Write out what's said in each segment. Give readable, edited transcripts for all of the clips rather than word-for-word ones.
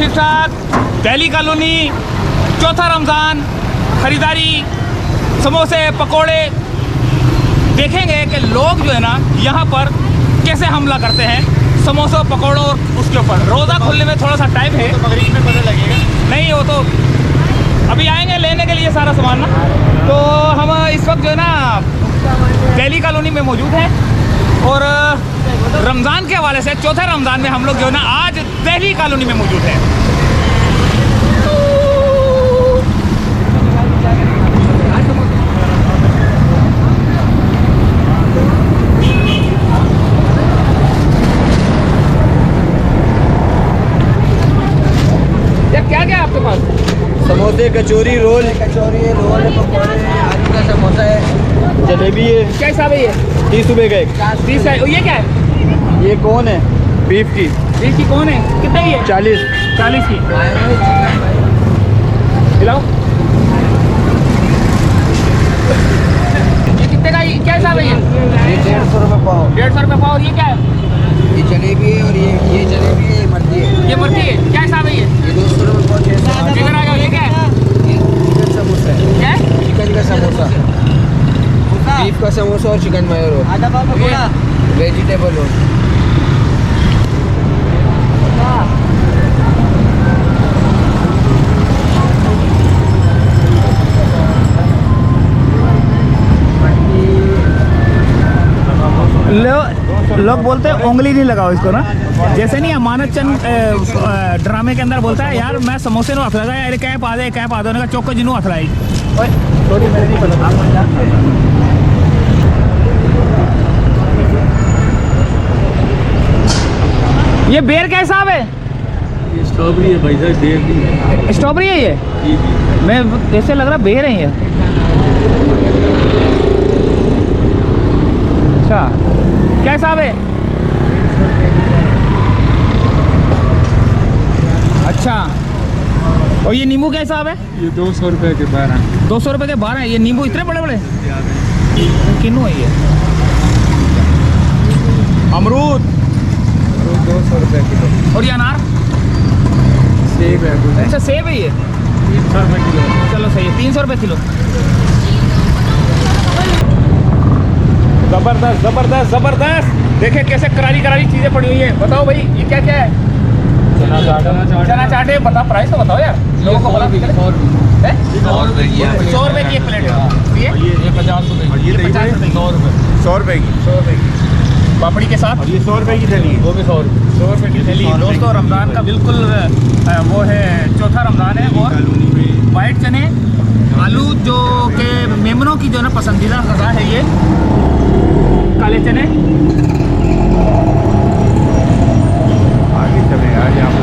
ठीक ठाक। दिल्ली कॉलोनी, चौथा रमज़ान, ख़रीदारी, समोसे, पकोड़े। देखेंगे कि लोग जो है ना यहाँ पर कैसे हमला करते हैं समोसों पकोड़ों और उसके ऊपर। रोज़ा खुलने में थोड़ा सा टाइम है, तो मगरिब में पता लगेगा। नहीं वो तो अभी आएंगे लेने के लिए सारा सामान ना। तो हम इस वक्त जो है ना दिल्ली कॉलोनी में मौजूद हैं और रमज़ान के हवाले से चौथे रमज़ान में हम लोग जो है ना आज दिल्ली कॉलोनी में मौजूद हैं। क्या क्या है आपके पास? समोसे, कचौरी, रोल, कचौरी है, रोल है, पकौड़े हैं, आलू का समोसा है, जलेबी है। क्या हिसाब है ये? 30 रुपये का एक। 30 है। और ये क्या है? ये कौन है? बीफ की। बीफ की कौन है? कितने की है? 40। 40 की। खिलाओ। ये कितने का? क्या हिसाब है ये? 150 रुपये पाव। 150 रुपये पाव। और ये क्या है? ये जलेबी है और ये जलेबी है, ये मर्दी है। ये मर्ची है। क्या हिसाब है ये? ये 200 रुपये पाव। 600। इधर आ जाओ। ये क्या है? ये चिकन समोसा है। क्या है? चिकन का समोसा, बीफ का समोसा और चिकन मायो रोल, वेजिटेबल रोल। लोग बोलते हैं उंगली नहीं लगाओ इसको ना, जैसे नहीं अमानत चंद ड्रामे के अंदर बोलता है यार मैं समोसे नो हथ लगा यार कैप आ दे उन्होंने चौको जिनू हथ लाई। थोड़ी मेरे नहीं पता। ये बेर का हिसाब है? ये स्ट्रॉबेरी है भाई साहब, बेर नहीं है। स्ट्रॉबेरी है ये? मैं ऐसे लग रहा बेर है ये। अच्छा क्या हिसाब है? अच्छा और ये नींबू क्या हिसाब है? ये 200 रुपये के 12। 200 रुपये के 12 है। ये नींबू इतने बड़े बड़े किन्नू है ये? अमरूद 200 रुपये किलो। और ये अनार? सेब है। अच्छा सेब है ये? 300 रुपये किलो। चलो सही है। 300 रुपये किलो। जबरदस्त जबरदस्त जबरदस्त। देखे कैसे करारी करारी चीजें पड़ी हुई है। बताओ भाई ये क्या क्या है? चना चाट है। बताओ प्राइस तो बताओ यार लोगों को। 100 रुपये की 100 रुपये की एक प्लेट है। ये 50 रुपये। ये 50 रुपये 100 रुपये। 100 रुपये की। 100 रुपये की पापड़ी के साथ। और ये 100 रुपये की थैली है। वो भी 100 रुपये। 100 रुपये की थैली। दोस्तों रमज़ान का बिल्कुल वो है चौथा रमज़ान है और वाइट चने आलू जो के मेमनों की जो है ना पसंदीदा ग़ज़ा है ये काले चने। आगे चले यार यहाँ पर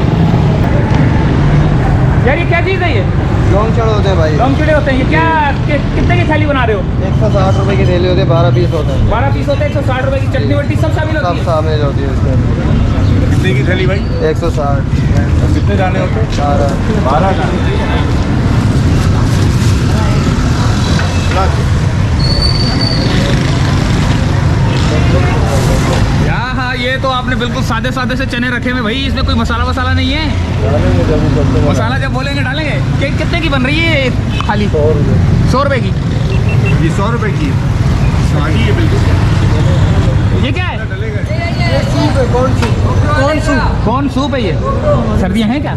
यार ये क्या चीज़ है ये? लॉन्ग चढ़ होते हैं भाई। लॉन्ग चिड़े होते हैं। ये क्या कितने की थैली बना रहे हो? 160 रुपये की थैली होती है, 12 पीस होते हैं। 12 पीस होते हैं। 160 रुपये की चटनी वटनी सब शामिल सब होती है। शामिल होती है उसके अंदर। कितने की थैली भाई? 160। कितने दाने होते हैं? 12 दाने। हाँ ये तो आपने बिल्कुल सादे सादे से चने रखे हुए भाई। इसमें कोई मसाला वसाला नहीं है? मसाला जब बोलेंगे डालेंगे। कितने की बन रही है ये थाली? 100 रुपये की। ये 100 रुपये की है बिल्कुल। ये क्या है? सूप है। कौन सूप? कौन सूप है ये? सर्दियाँ हैं क्या?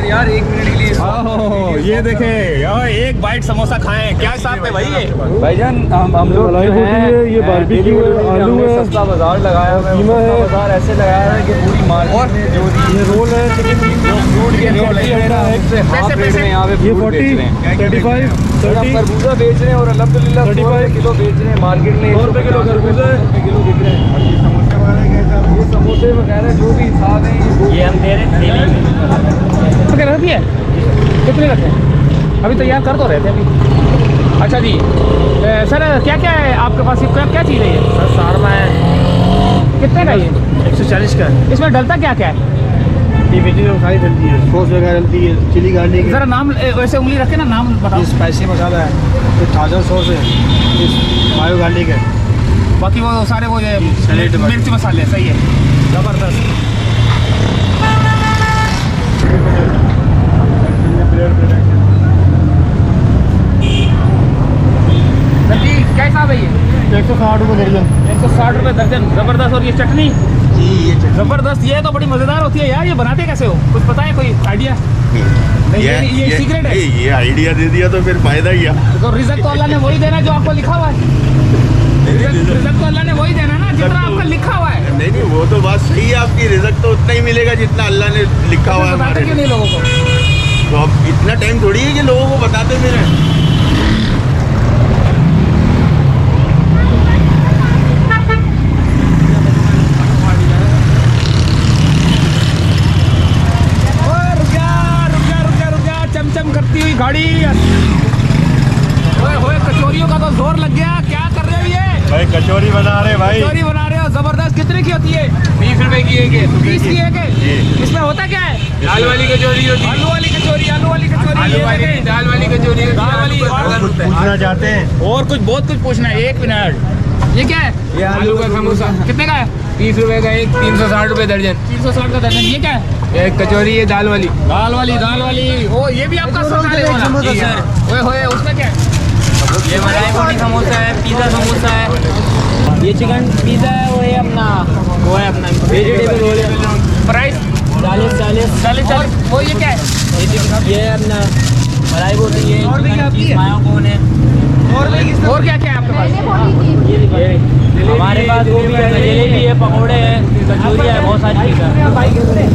यार 1 मिनट के लिए। ओह ये देखे यार एक बाइट समोसा खाएं। क्या हिसाब है भाई ये? भाईजान हम लोग ये बारबेक्यू आलू है, सस्ता बाजार लगाया हुआ है। सस्ता बाजार ऐसे लगाया है कि पूरी मार्केट में जो ये रोल है चिकन फ्रूट के रोल है हाफ रेट में यहाँ पे ये 40 35 30 खरबूजा बेच रहे हैं और अल्हम्दुलिल्लाह 35 किलो बेच रहे हैं मार्केट में। 100 रुपये किलो खरबूजा किलो बिक रहे हैं। ये समोसे वगैरह जो भी हिसाब है ये हम दे रहे हैं। रख दिया कितने रखे? अभी तैयार कर तो रहे थे अभी। अच्छा जी सर क्या क्या है आपके पास? क्या क्या चीज़ है ये? सर शारमा है। कितने का ये? 140 का है। इसमें डलता क्या क्या है? ये वेजिटेबल सारी डलती है, सॉस वगैरह डलती है, चिली गार्लिक। ज़रा नाम वैसे उंगली रखे ना, नाम बताओ। ये स्पाइसी मसाला है, ये ताज़ा सॉस है, ये मायो गार्लिक है, बाकी वो सारे वो सैलेड मिर्च मसाले। सही है, ज़बरदस्त। सब्जी कैसा है ये? 160 रुपये दर्जन। 160 रुपये दर्जन, जबरदस्त। और ये चटनी जी ये जबरदस्त, ये तो बड़ी मजेदार होती है यार। ये बनाते कैसे हो, कुछ पता है, कोई आइडिया? नहीं, ये सीक्रेट है। ये आइडिया दे दिया तो फिर फायदा क्या? तो रिजल्ट तो अल्लाह ने वही देना जो आपको लिखा हुआ है। रिजल्ट तो अल्लाह ने वही देना ना जितना आपका लिखा हुआ है। नहीं नहीं, वो तो बात सही है आपकी। रिजल्ट तो उतना ही मिलेगा जितना अल्लाह ने लिखा हुआ है बताते हमारे क्यों नहीं लिए। लोगों को? तो अब इतना टाइम थोड़ी है कि लोगों को बताते फिर। चमचम करती हुई गाड़ी। ओए होए, कचौरियों का तो जोर लग गया। क्या कर रहे हो ये? भाई कचौरी बना रहे भाई। कचौरी बना रहे हो, जबरदस्त। कितने की होती है? 20 रुपए की एक है। 20 की एक है। इसमें होता क्या है? दाल वाली कचौरी होती है। आलू वाली कचौरी, आलू वाली कचौरी, आलू वाली नहीं, दाल वाली कचौरी होती है। दाल वाली। आलू कुछ पूछना चाहते हैं? और कुछ बहुत कुछ पूछना है। 1 मिनट। ये क्या है? ये आलू का समोसा कितने का है? 30 रुपए का एक, 360 रुपए दर्जन। 360 का दर्जन। ये क्या है? ये कचौरी है दाल वाली। दाल वाली, दाल वाली। ओ ये भी आपका समोसा वाला? जी सर। ओए होए, उसमें क्या है? ये मलाई बोटी समोसा है, पिज़्ज़ा समोसा है। ये चिकन पिज़्ज़ा है, वो है अपना वेजिटेबल रोल है। प्राइस 40। वो ये क्या है? ये अपना मलाई बोटी है, चिकन चीज़ मायोकोन है। और क्या क्या है आपके पास? ये हमारे पास गोभी है, जलेबी है, पकौड़े है, कचौरी है, बहुत सारी चीज़ें हैं।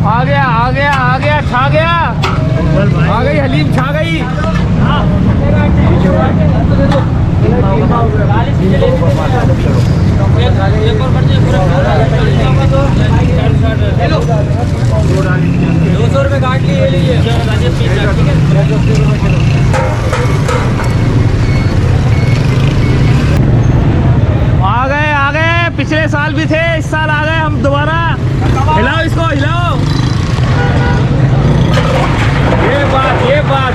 आ गया, छा गया। आ गई हलीम, छा गई। ₹200 काट लिए, लीजिए। आ गए। पिछले साल भी थे, इस साल आ गए हम दोबारा। हिलाओ इसको, हिलाओ।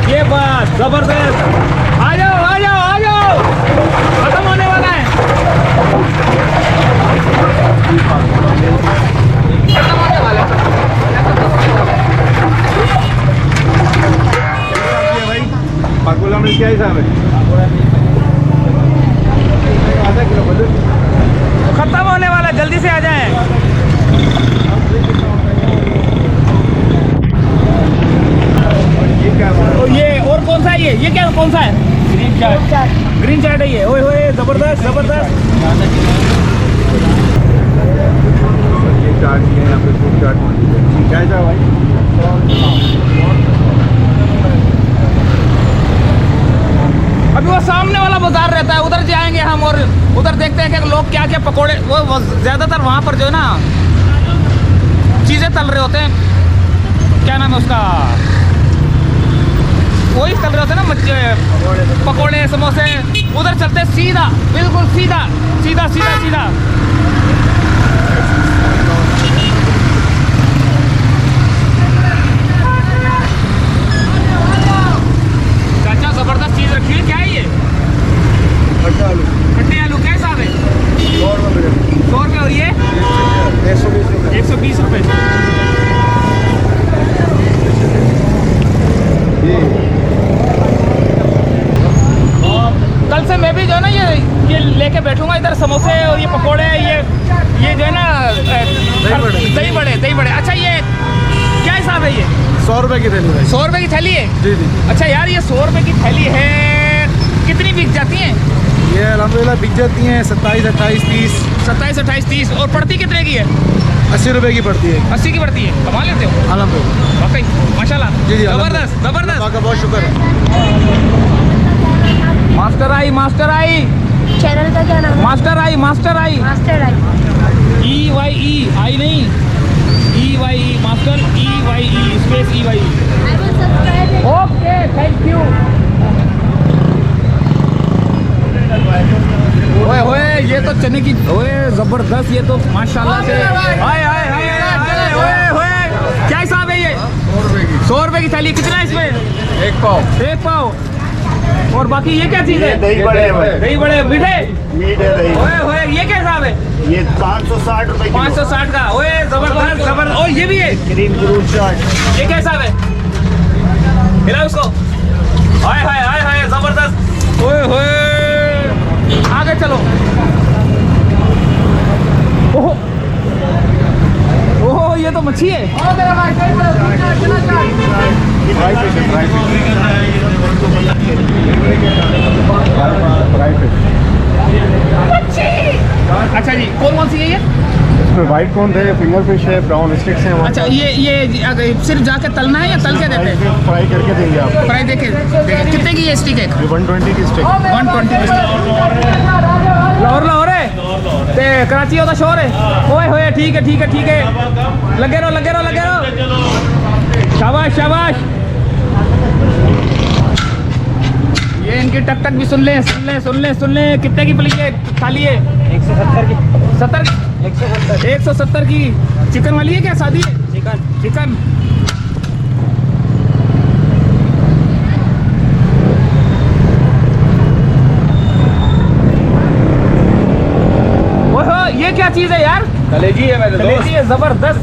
ये बात जबरदस्त। आ जाओ। खत्म होने वाला है। पाकुला में क्या हिसाब है? खत्म होने वाला, जल्दी से आ जाएं। तो ये और कौन सा है? ये क्या, कौन सा है? ग्रीन चाट है ये। ओए होए, जबरदस्त। ये चाट नहीं है यहाँ पे, फूड चाट मौजूद है। क्या हिसाब भाई? अभी वो सामने वाला बाजार रहता है, उधर जाएंगे हम और उधर देखते हैं कि लोग क्या क्या पकोड़े, वो ज़्यादातर वहाँ पर जो है ना चीज़ें तल रहे होते हैं। क्या नाम है उसका? वही तल रहे होते हैं ना, पकोड़े, समोसे। उधर चलते सीधा, बिल्कुल सीधा। चाचा जबरदस्त चीज़ रखी है। क्या है ये? खट्टे आलू। कैसा है? 100 रुपये। और ये 120 रुपये। कल से मैं भी जो है ना ये लेके बैठूंगा इधर, समोसे और ये पकोड़े, ये जो है ना दही बड़े। अच्छा, ये क्या हिसाब है? ये 100 रुपए की थैली भाई। 100 रुपये की थैली है? जी। अच्छा यार, ये 100 रुपये की थैली है, कितनी बिक जाती हैं? ये अल्हम्दुलिल्लाह बिक जाती हैं 27, 28, 30। 27, 28, 30। और पड़ती कितने की है? 80 रुपए की पड़ती है। 80 की पड़ती है। कमा लेते हो अल्हम्दुलिल्लाह। वाकई, माशाल्लाह। जी, जबरदस्त। आपका बहुत शुक्र है। मास्टर आई। चैनल का क्या नाम है? मास्टर आई। मास्टर आई। EYE आई नहीं, EYE master, EYE space EYE। I will subscribe it. Okay, thank you. ओए होए, ये तो चने की, ओए जबरदस्त। ये तो माशाल्लाह से। हाय ओए होए, क्या हिसाब है ये? 100 रुपए की। 100 रुपए की थैली। कितना है इसमें? 1 पाव। 1 पाव। और बाकी ये क्या चीज है? दही बड़े है भाई। दही बड़े मीठे। मीट है दही। ओए होए ये क्या हिसाब है? ये 560 रुपए किलो। 560 का। ओए जबरदस्त जबरदस्त। ओ ये भी है। क्रीम फ्रूट चाट। ये क्या हिसाब है? हिला उसको। हाय हाय हाय हाय जबरदस्त। ओए होए आगे चलो। ओहो ओहो ये तो मच्छी है। फ्राई फिश है, फ्राई फिश। अच्छा जी कौन सी है ये? इसमें वाइट कौन थे, फिंगर फिश है, ब्राउन स्टिक्स हैं। अच्छा ये सिर्फ जाके तलना है या तल के देते हैं? फ्राई करके देंगे आपको। फ्राई देखे कितने की है स्टिक एक? ये 120 की स्टिक। 120 लाहौर है ते कराची होता शोर है। ओए होए ठीक है ठीक है ठीक है। लगे रहो। शाबाश शाबाश। ये इनकी टक टक भी सुन ले। कितने की प्लेट है थाली है? 170 की। 70 170 की। चिकन वाली है क्या सादी है? चिकन। ओहो ये क्या चीज है यार? कलेजी है मेरे कलेजी है जबरदस्त।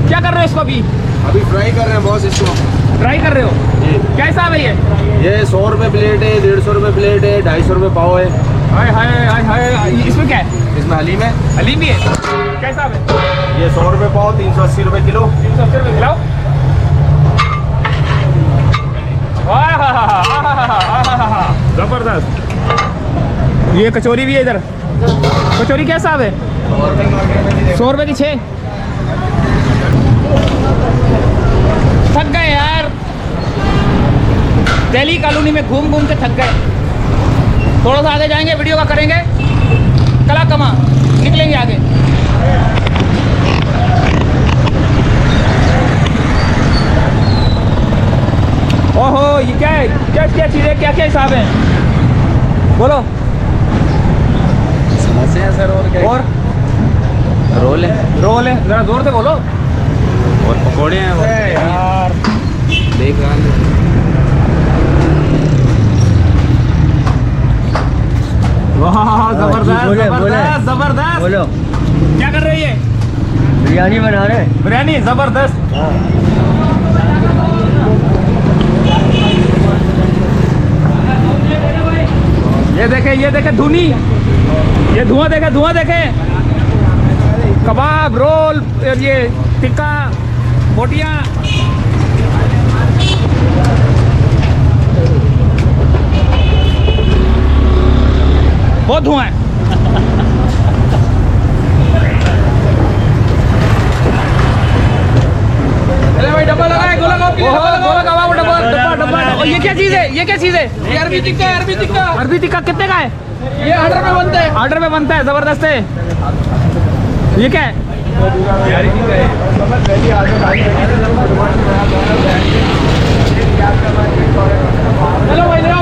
क्या कर रहे हो इसको अभी? अभी फ्राई कर रहे हैं बॉस इसको। ट्राई कर रहे हो? क्या हिसाब है ये? ये 100 रुपए प्लेट है, 150 रुपए प्लेट है, 250 रुपए पाव है। हाय हाय हाय हाय। इसमें क्या है? इसमें हलीम है। हलीम भी है। क्या हिसाब है? ये 100 रुपए पाव, 380 रुपए किलो। 380 रुपये खिलाओ। जबरदस्त। ये कचौरी भी है इधर। कचौरी क्या हिसाब है? 100 रुपये की 6। थक गए यार, दिल्ली कॉलोनी में घूम घूम के थक गए। थोड़ा सा आगे जाएंगे, वीडियो का करेंगे कला कमा, निकलेंगे आगे। ओहो ये क्या है? क्या क्या चीज़ें, क्या क्या हिसाब है? बोलो। समोसे हैं सर, और क्या? और रोल है। जरा जोर से बोलो। और पकोड़े हैं। यार देख रहा हूँ। वाह जबरदस्त बोले, जबरदस्त जबरदस्त। बोलो। क्या कर रही है? बिरयानी बना रहे हैं। बिरयानी जबरदस्त। ये देखे धुनी, ये धुआं देखे। कबाब, रोल, ये टिक्का, बोटियाँ। बहुत धुआं है। भाई डब्बा लगाए, गोला कबाब, डब्बा। ये क्या चीज़ है? ये अरबी टिक्का कितने का है? ये ऑर्डर में बनता है। जबरदस्त है। ये क्या है? चलो भाई ले आओ।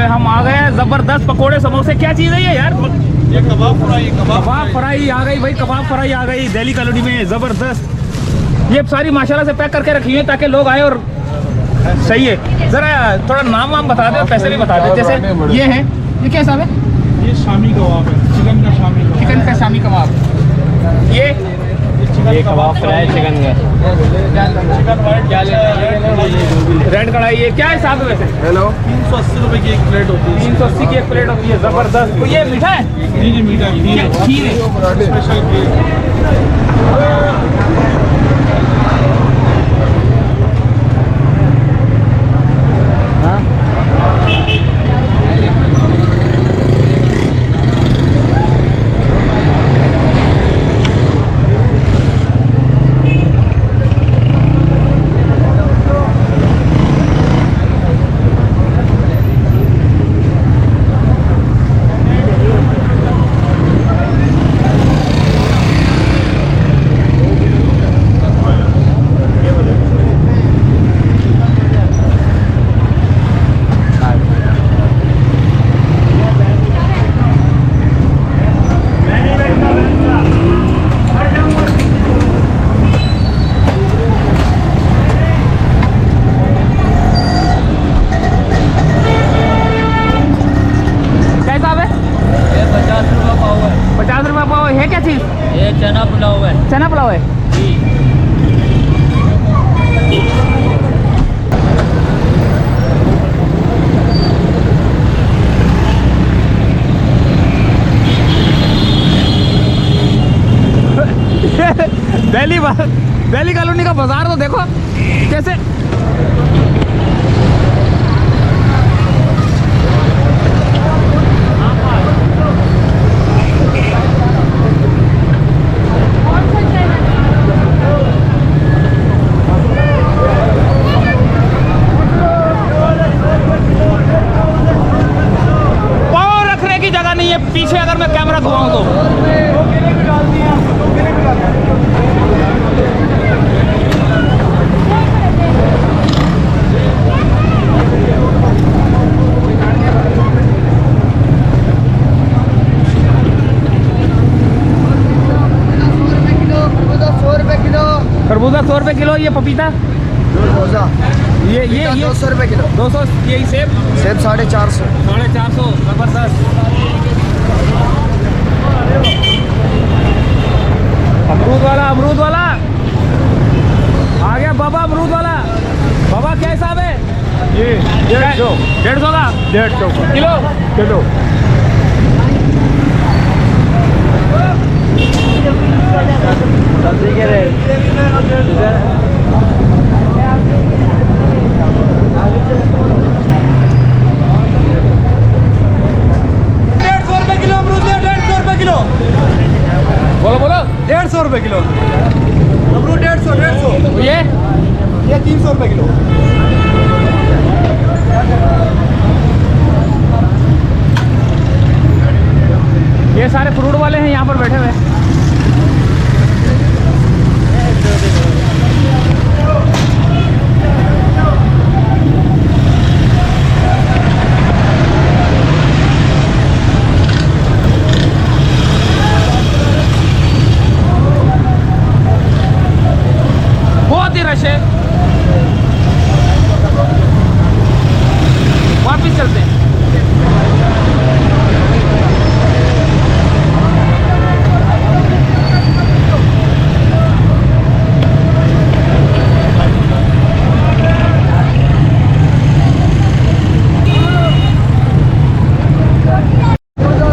हम आ गए हैं। जबरदस्त पकोड़े समोसे। क्या चीज़ है ये यार? ये कबाब फ्राई आ गई भाई। कबाब फ्राई आ गई दिल्ली कॉलोनी में। जबरदस्त। ये सारी माशाल्लाह से पैक करके रखी हुई है ताकि लोग आए और सही है। जरा थोड़ा नाम बता दो, पैसे भी बता दो। जैसे ये है, ये क्या हिसाब है? ये शामी कबाब है, चिकन का शामी कबाब। ये कबाब फ्राई चिकन का। रेड कढ़ाई। ये क्या हिसाब है वैसे? हेलो, 380 रुपए की एक प्लेट होती है। 380 की एक प्लेट होती है। जबरदस्त। तो ये मीठा है? जी मीठा खीर है। स्पेशल खीर। है क्या चीज़? ये चना पुलाव है चना पुलाव है। दिल्ली कॉलोनी का बाजार तो देखो कैसे। पाँव रखने की जगह नहीं है पीछे अगर मैं कैमरा घुमाऊं तो। खरबूजा 100 रुपए किलो। ये पपीता ये 200 रुपए किलो। 200। यही सेब सेब 450। 450 जबरदस्त। अमरूद वाला आ गया बाबा। अमरूद वाला बाबा क्या हिसाब है? ये 150। 150 का 150 किलो। किलो। सब्जी के रेट बोलो बोलो। 150 रुपए किलो अमरूद। 150। ये 300 रुपए किलो। ये सारे फ्रूट वाले हैं यहाँ पर बैठे हुए। बहुत ही रश है। वापिस चलते हैं।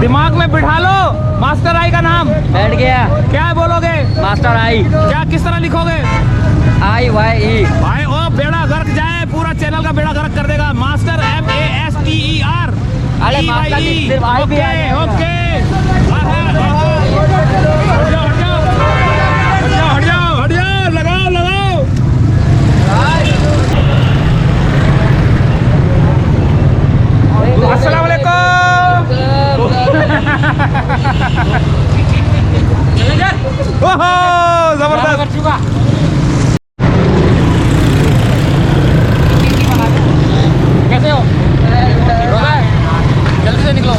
दिमाग में बिठा लो मास्टर आई का नाम। बैठ गया। क्या बोलोगे? मास्टर आई। क्या किस तरह लिखोगे? IYE। भाई ओ बेड़ा गर्क जाए, पूरा चैनल का बेड़ा गर्क कर देगा। Master MASTER। अरे मास्टर की सिर्फ आई भी है। ओके हट जाओ लगाओ लगाओ। अस्सलाम वालेकुम। ओहो जबरदस्त। कैसे हो? रोजा है? जल्दी से निकलो।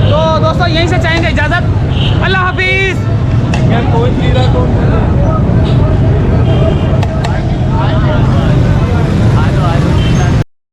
तो दोस्तों यहीं से चाहेंगे इजाजत। अल्लाह हाफिज। मैं कोई